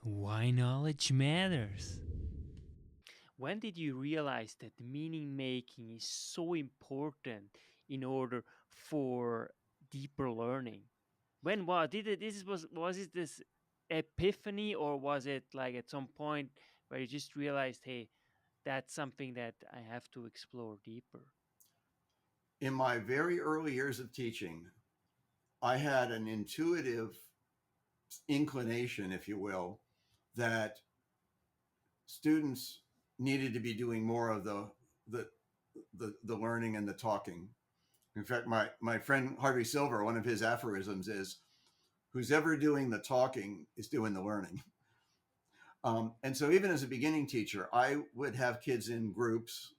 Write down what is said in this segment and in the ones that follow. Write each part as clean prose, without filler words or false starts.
Why knowledge matters. When did you realize that meaning making is so important in order for deeper learning? When was it this epiphany, or was it like at some point where you just realized, hey, that's something that I have to explore deeper? In my very early years of teaching, I had an intuitive inclination, if you will, that students needed to be doing more of the the learning and the talking. In fact, my friend Harvey Silver, one of his aphorisms is, "Who's ever doing the talking is doing the learning." And so, even as a beginning teacher, I would have kids in groups,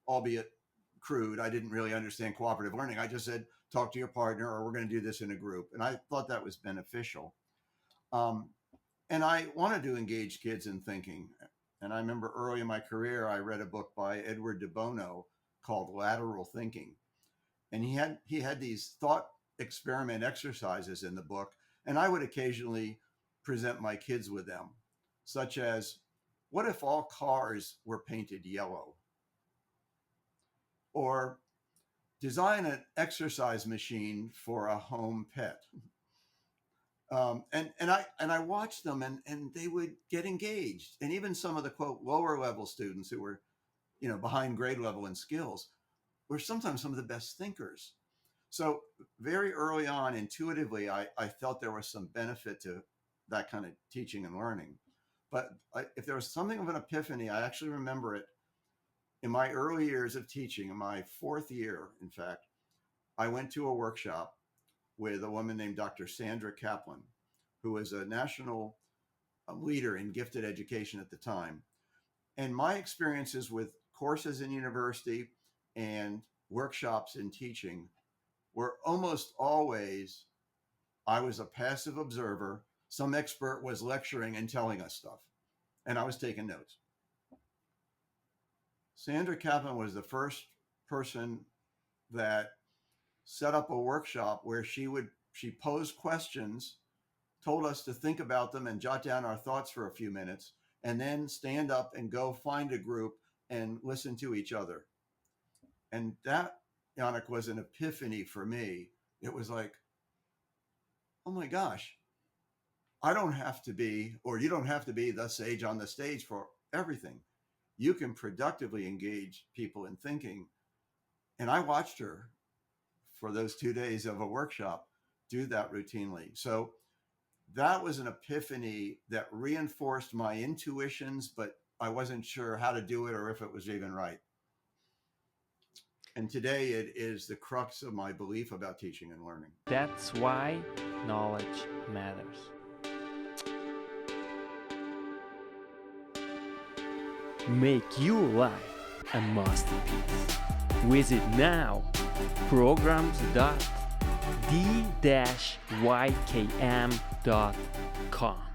albeit crude. I didn't really understand cooperative learning. I just said, "Talk to your partner, or we're going to do this in a group," and I thought that was beneficial. Um, and I wanted to engage kids in thinking. And I remember early in my career, I read a book by Edward de Bono called Lateral Thinking, and he had these thought experiment exercises in the book, and I would occasionally present my kids with them, such as, what if all cars were painted yellow? Or design an exercise machine for a home pet. And I watched them, and they would get engaged, and even some of the quote lower level students who were behind grade level in skills were sometimes some of the best thinkers. So very early on, intuitively, I felt there was some benefit to that kind of teaching and learning. But if there was something of an epiphany, I actually remember it in my early years of teaching. In my fourth year, in fact, I went to a workshop with a woman named Dr. Sandra Kaplan, who was a national leader in gifted education at the time. And my experiences with courses in university and workshops in teaching were almost always, I was a passive observer. Some expert was lecturing and telling us stuff, and I was taking notes. Sandra Kaplan was the first person that set up a workshop where she posed questions, told us to think about them and jot down our thoughts for a few minutes, and then stand up and go find a group and listen to each other. And that, Yannick, was an epiphany for me. It was like, oh my gosh, I don't have to be, or you don't have to be the sage on the stage for everything. You can productively engage people in thinking. And I watched her for those 2 days of a workshop do that routinely. So that was an epiphany that reinforced my intuitions, but I wasn't sure how to do it or if it was even right. And today it is the crux of my belief about teaching and learning. That's why knowledge matters. Make your life a masterpiece. Visit now programs.d-ykm.com.